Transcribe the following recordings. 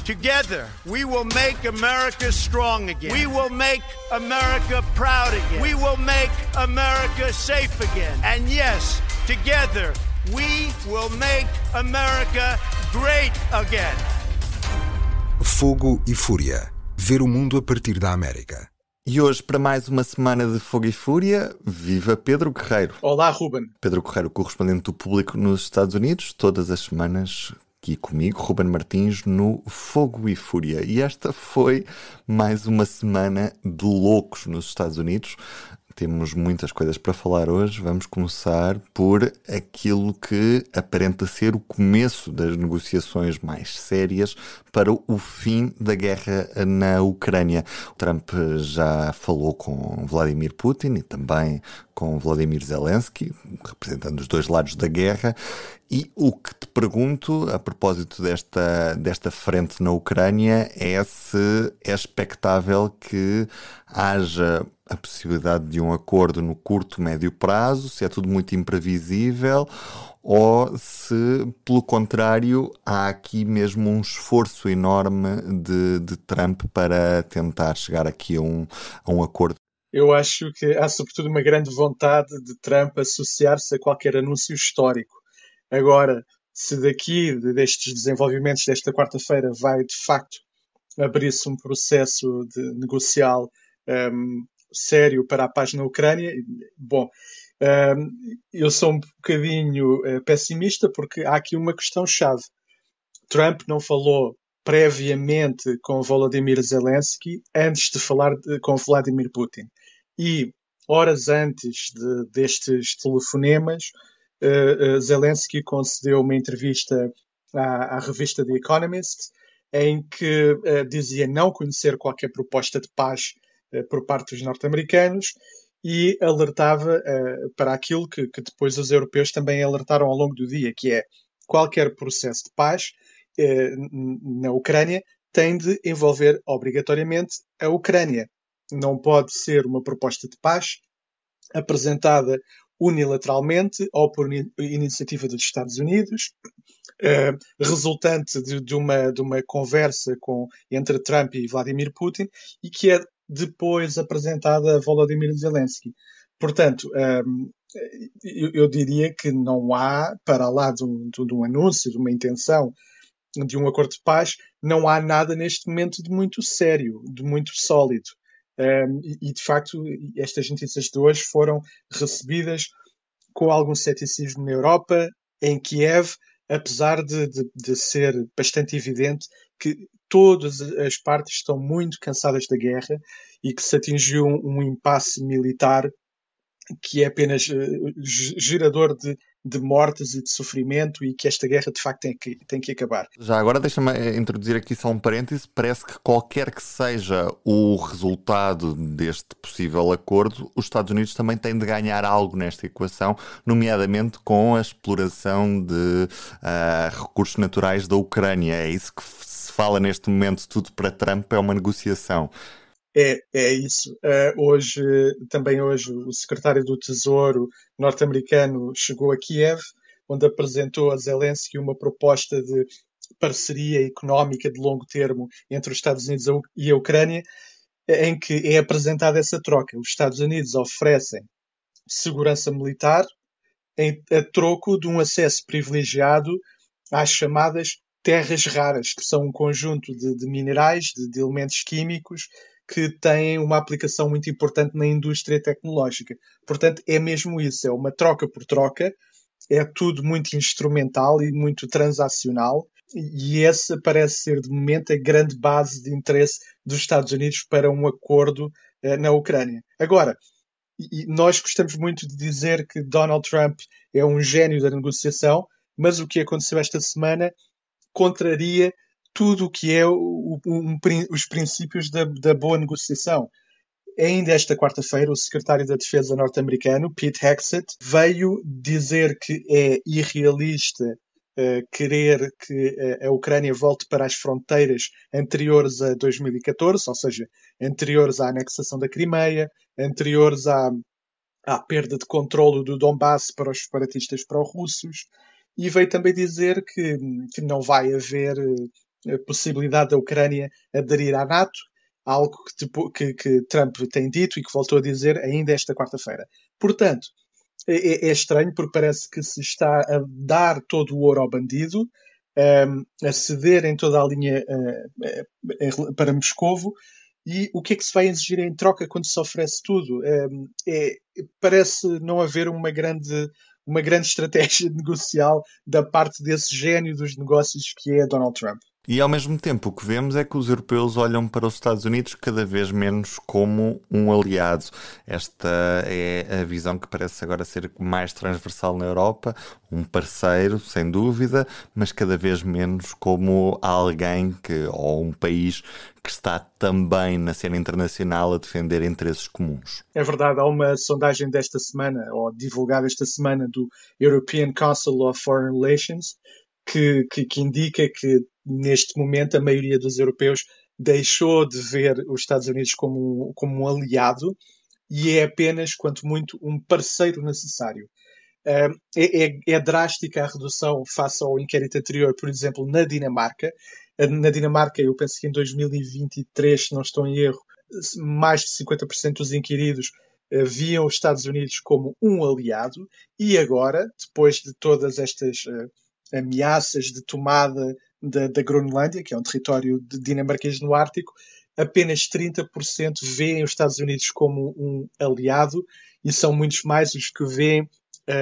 Together, we will make America strong again. We will make America proud again. We will make America safe again. And yes, together, we will make America great again. Fogo e Fúria. Ver o mundo a partir da América. E hoje, para mais uma semana de Fogo e Fúria, viva Pedro Guerreiro. Olá, Ruben. Pedro Guerreiro, correspondente do Público nos Estados Unidos, todas as semanas aqui comigo, Ruben Martins, no Fogo e Fúria. E esta foi mais uma semana de loucos nos Estados Unidos. Temos muitas coisas para falar hoje. Vamos começar por aquilo que aparenta ser o começo das negociações mais sérias para o fim da guerra na Ucrânia. O Trump já falou com Vladimir Putin e também com Volodymyr Zelensky, representando os dois lados da guerra. E o que te pergunto, a propósito desta frente na Ucrânia, é se é expectável que haja a possibilidade de um acordo no curto, médio prazo, se é tudo muito imprevisível, ou se, pelo contrário, há aqui mesmo um esforço enorme de Trump para tentar chegar aqui a um acordo. Eu acho que há sobretudo uma grande vontade de Trump associar-se a qualquer anúncio histórico. Agora, se destes desenvolvimentos desta quarta-feira, vai de facto abrir-se um processo negocial sério para a paz na Ucrânia, bom, eu sou um bocadinho pessimista porque há aqui uma questão-chave. Trump não falou previamente com Volodymyr Zelensky antes de falar com Vladimir Putin. E, horas antes destes telefonemas, Zelensky concedeu uma entrevista à revista The Economist, em que dizia não conhecer qualquer proposta de paz por parte dos norte-americanos e alertava para aquilo que depois os europeus também alertaram ao longo do dia, que é qualquer processo de paz na Ucrânia tem de envolver obrigatoriamente a Ucrânia. Não pode ser uma proposta de paz apresentada unilateralmente ou por iniciativa dos Estados Unidos, resultante de uma conversa entre Trump e Vladimir Putin e que é depois apresentada a Volodymyr Zelensky. Portanto, eu diria que não há, para lá de um anúncio, de uma intenção de um acordo de paz, não há nada neste momento de muito sério, de muito sólido. E de facto, estas notícias de hoje foram recebidas com algum ceticismo na Europa, em Kiev, apesar de ser bastante evidente que todas as partes estão muito cansadas da guerra e que se atingiu um impasse militar que é apenas gerador de mortes e de sofrimento e que esta guerra de facto tem que acabar. Já agora deixa-me introduzir aqui só um parêntese. Parece que qualquer que seja o resultado deste possível acordo, os Estados Unidos também têm de ganhar algo nesta equação, nomeadamente com a exploração de recursos naturais da Ucrânia. É isso que se fala neste momento. Tudo para Trump é uma negociação. É isso. Hoje o secretário do Tesouro norte-americano chegou a Kiev, onde apresentou a Zelensky uma proposta de parceria económica de longo termo entre os Estados Unidos e a Ucrânia, em que é apresentada essa troca. Os Estados Unidos oferecem segurança militar a troco de um acesso privilegiado às chamadas terras raras, que são um conjunto de minerais, de elementos químicos, que têm uma aplicação muito importante na indústria tecnológica. Portanto, é mesmo isso, é uma troca por troca, é tudo muito instrumental e muito transacional, e essa parece ser, de momento, a grande base de interesse dos Estados Unidos para um acordo na Ucrânia. Agora, nós gostamos muito de dizer que Donald Trump é um gênio da negociação, mas o que aconteceu esta semana contraria tudo o que é os princípios da boa negociação. Ainda esta quarta-feira, o secretário da Defesa norte-americano, Pete Hegseth, veio dizer que é irrealista querer que a Ucrânia volte para as fronteiras anteriores a 2014, ou seja, anteriores à anexação da Crimeia, anteriores à perda de controlo do Donbass para os separatistas pró-russos, e veio também dizer que não vai haver possibilidade da Ucrânia aderir à NATO, algo que Trump tem dito e que voltou a dizer ainda esta quarta-feira. Portanto, é estranho porque parece que se está a dar todo o ouro ao bandido, a ceder em toda a linha para Moscovo. E o que é que se vai exigir em troca quando se oferece tudo? Parece não haver uma grande estratégia negocial da parte desse gênio dos negócios que é Donald Trump. E ao mesmo tempo o que vemos é que os europeus olham para os Estados Unidos cada vez menos como um aliado. Esta é a visão que parece agora ser mais transversal na Europa, um parceiro, sem dúvida, mas cada vez menos como alguém ou um país que está também na cena internacional a defender interesses comuns. É verdade, há uma sondagem desta semana, ou divulgada esta semana, do European Council of Foreign Relations, que indica que neste momento a maioria dos europeus deixou de ver os Estados Unidos como um aliado e é apenas, quanto muito, um parceiro necessário. É drástica a redução face ao inquérito anterior, por exemplo, na Dinamarca. Na Dinamarca, eu penso que em 2023, se não estou em erro, mais de 50% dos inquiridos viam os Estados Unidos como um aliado, e agora, depois de todas estas ameaças de tomada da Groenlândia, que é um território dinamarquês no Ártico, apenas 30% veem os Estados Unidos como um aliado, e são muitos mais os que veem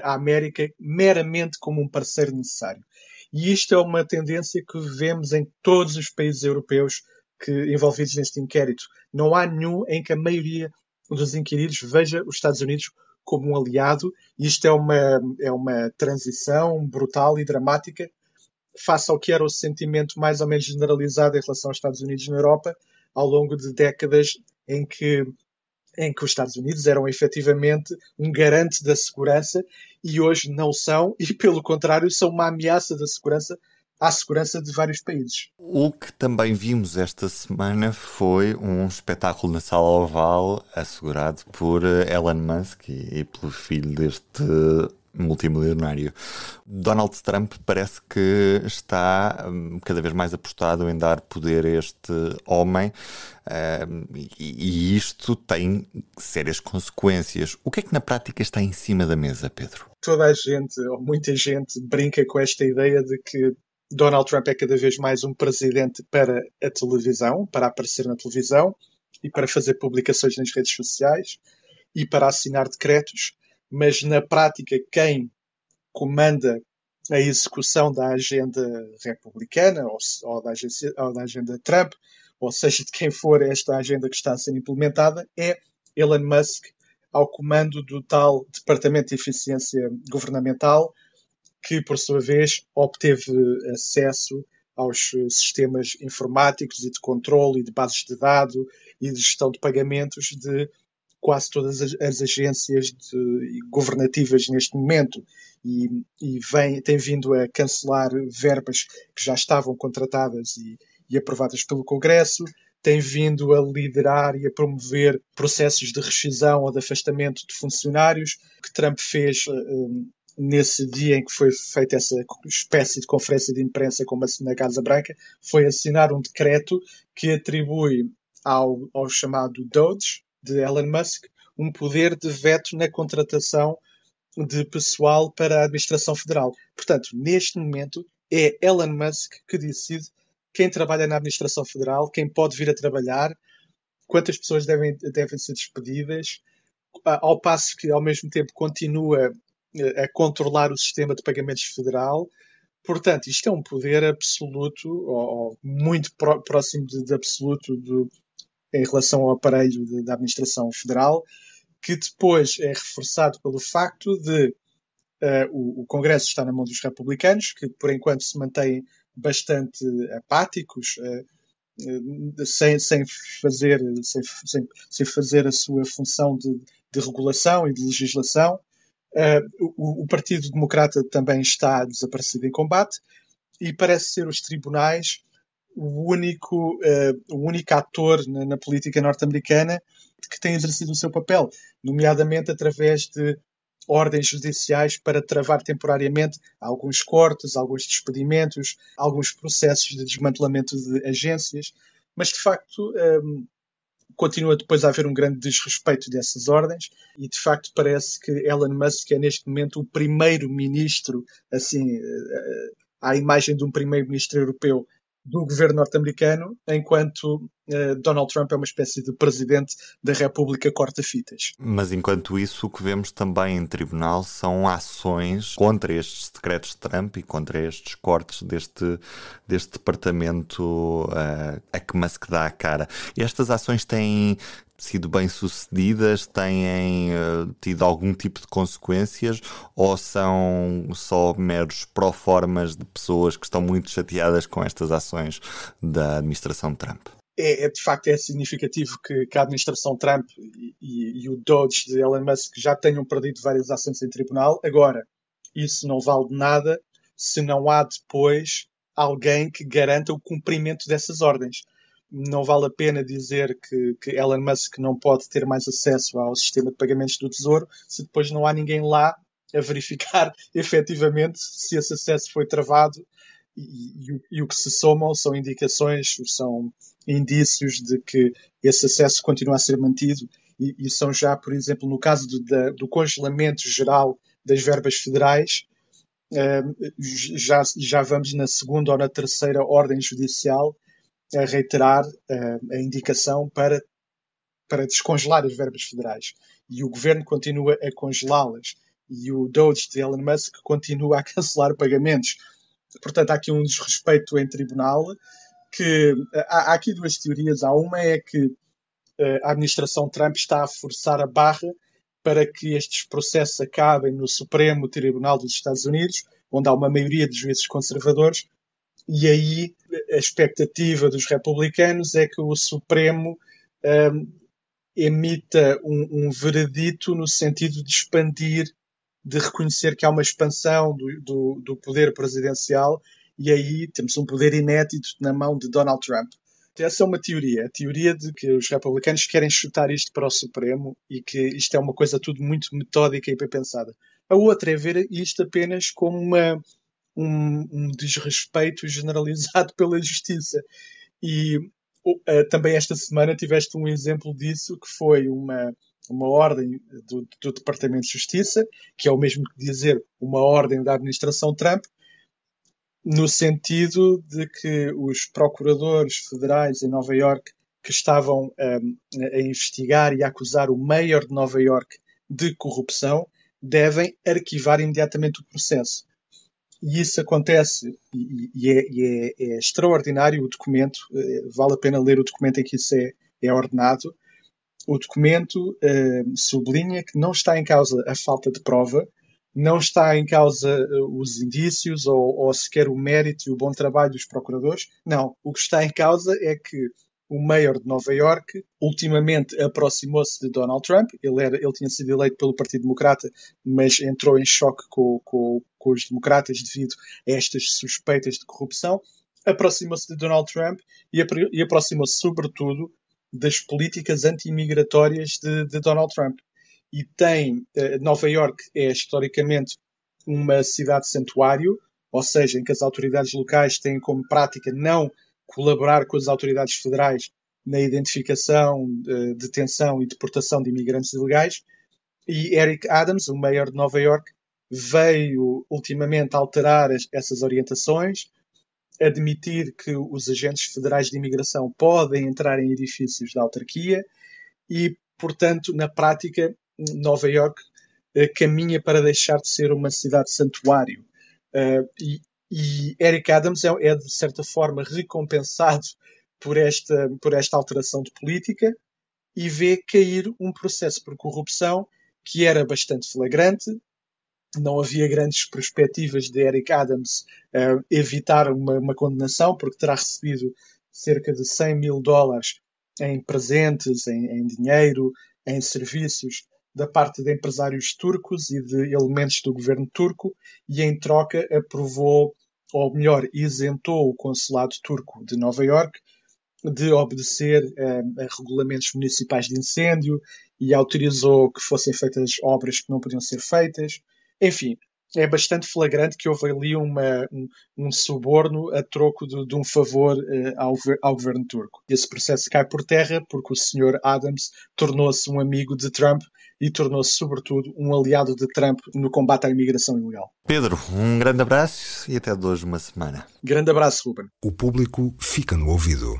a América meramente como um parceiro necessário. E isto é uma tendência que vemos em todos os países europeus envolvidos neste inquérito. Não há nenhum em que a maioria dos inquiridos veja os Estados Unidos como um aliado. Isto é uma transição brutal e dramática face ao que era o sentimento mais ou menos generalizado em relação aos Estados Unidos na Europa ao longo de décadas em que os Estados Unidos eram efetivamente um garante da segurança e hoje não são, e pelo contrário são uma ameaça à segurança de vários países. O que também vimos esta semana foi um espetáculo na Sala Oval assegurado por Elon Musk e pelo filho deste multimilionário. Donald Trump parece que está cada vez mais apostado em dar poder a este homem, e isto tem sérias consequências. O que é que na prática está em cima da mesa, Pedro? Toda a gente, ou muita gente, brinca com esta ideia de que Donald Trump é cada vez mais um presidente para a televisão, para aparecer na televisão e para fazer publicações nas redes sociais e para assinar decretos, mas na prática quem comanda a execução da agenda republicana ou da agenda Trump, ou seja, de quem for esta agenda que está a ser implementada, é Elon Musk ao comando do tal Departamento de Eficiência Governamental, que, por sua vez, obteve acesso aos sistemas informáticos e de controle e de bases de dados e de gestão de pagamentos de quase todas as agências governativas neste momento e tem vindo a cancelar verbas que já estavam contratadas e aprovadas pelo Congresso, tem vindo a liderar e a promover processos de rescisão ou de afastamento de funcionários, que Trump fez nesse dia em que foi feita essa espécie de conferência de imprensa como na Casa Branca, foi assinar um decreto que atribui ao chamado DOGE, de Elon Musk, um poder de veto na contratação de pessoal para a administração federal. Portanto, neste momento, é Elon Musk que decide quem trabalha na administração federal, quem pode vir a trabalhar, quantas pessoas devem ser despedidas, ao passo que, ao mesmo tempo, continua a controlar o sistema de pagamentos federal. Portanto, isto é um poder absoluto, ou muito próximo de absoluto em relação ao aparelho da administração federal, que depois é reforçado pelo facto de o Congresso estar na mão dos republicanos, que por enquanto se mantêm bastante apáticos, sem fazer a sua função de regulação e de legislação. O Partido Democrata também está desaparecido em combate e parece ser os tribunais o único ator na política norte-americana que tem exercido o seu papel, nomeadamente através de ordens judiciais para travar temporariamente alguns cortes, alguns despedimentos, alguns processos de desmantelamento de agências, mas de facto continua depois a haver um grande desrespeito dessas ordens e de facto parece que Elon Musk é neste momento o primeiro-ministro, assim, à imagem de um primeiro-ministro europeu do governo norte-americano, enquanto Donald Trump é uma espécie de presidente da República corta-fitas. Mas enquanto isso, o que vemos também em tribunal são ações contra estes decretos de Trump e contra estes cortes deste departamento a que Musk dá a cara. Estas ações têm sido bem-sucedidas, têm tido algum tipo de consequências ou são só meros pró-formas de pessoas que estão muito chateadas com estas ações da administração Trump? De facto, é significativo que a administração Trump e o Doge de Elon Musk já tenham perdido várias ações em tribunal. Agora, isso não vale de nada se não há depois alguém que garanta o cumprimento dessas ordens. Não vale a pena dizer que Elon Musk não pode ter mais acesso ao sistema de pagamentos do Tesouro se depois não há ninguém lá a verificar efetivamente se esse acesso foi travado e o que se somam são indicações, são indícios de que esse acesso continua a ser mantido e são já, por exemplo, no caso do congelamento geral das verbas federais, já vamos na segunda ou na terceira ordem judicial a reiterar a indicação para descongelar as verbas federais. E o governo continua a congelá-las. E o Doge de Elon Musk continua a cancelar pagamentos. Portanto, há aqui um desrespeito em tribunal. Há aqui duas teorias. Há uma é que a administração Trump está a forçar a barra para que estes processos acabem no Supremo Tribunal dos Estados Unidos, onde há uma maioria de juízes conservadores. E aí a expectativa dos republicanos é que o Supremo emita um veredito no sentido de expandir, de reconhecer que há uma expansão do poder presidencial e aí temos um poder inédito na mão de Donald Trump. Essa é uma teoria, a teoria de que os republicanos querem chutar isto para o Supremo e que isto é uma coisa tudo muito metódica e bem pensada. A outra é ver isto apenas como um desrespeito generalizado pela justiça. E também esta semana tiveste um exemplo disso, que foi uma ordem do Departamento de Justiça, que é o mesmo que dizer uma ordem da administração Trump, no sentido de que os procuradores federais em Nova Iorque que estavam a investigar e a acusar o mayor de Nova Iorque de corrupção devem arquivar imediatamente o processo. E isso acontece e é extraordinário o documento, vale a pena ler o documento em que isso é ordenado. O documento sublinha que não está em causa a falta de prova, não está em causa os indícios ou sequer o mérito e o bom trabalho dos procuradores. Não, o que está em causa é que o mayor de Nova Iorque ultimamente aproximou-se de Donald Trump. Ele tinha sido eleito pelo Partido Democrata, mas entrou em choque com os democratas devido a estas suspeitas de corrupção. Aproximou-se de Donald Trump e aproximou-se sobretudo das políticas anti-imigratórias de Donald Trump. E Nova Iorque é historicamente uma cidade-santuário, ou seja, em que as autoridades locais têm como prática não colaborar com as autoridades federais na identificação, detenção e deportação de imigrantes ilegais. E Eric Adams, o mayor de Nova Iorque, veio ultimamente alterar essas orientações, admitir que os agentes federais de imigração podem entrar em edifícios da autarquia e, portanto, na prática, Nova Iorque caminha para deixar de ser uma cidade-santuário. E Eric Adams é, de certa forma, recompensado por esta alteração de política e vê cair um processo por corrupção que era bastante flagrante. Não havia grandes perspectivas de Eric Adams evitar uma condenação, porque terá recebido cerca de $100 mil em presentes, em dinheiro, em serviços, da parte de empresários turcos e de elementos do governo turco, e em troca aprovou, ou melhor, isentou o consulado turco de Nova Iorque de obedecer a regulamentos municipais de incêndio e autorizou que fossem feitas obras que não podiam ser feitas. Enfim, é bastante flagrante que houve ali um suborno a troco de um favor ao governo turco. Esse processo cai por terra porque o Sr. Adams tornou-se um amigo de Trump e tornou-se, sobretudo, um aliado de Trump no combate à imigração ilegal. Pedro, um grande abraço e até de hoje uma semana. Grande abraço, Ruben. O público fica no ouvido.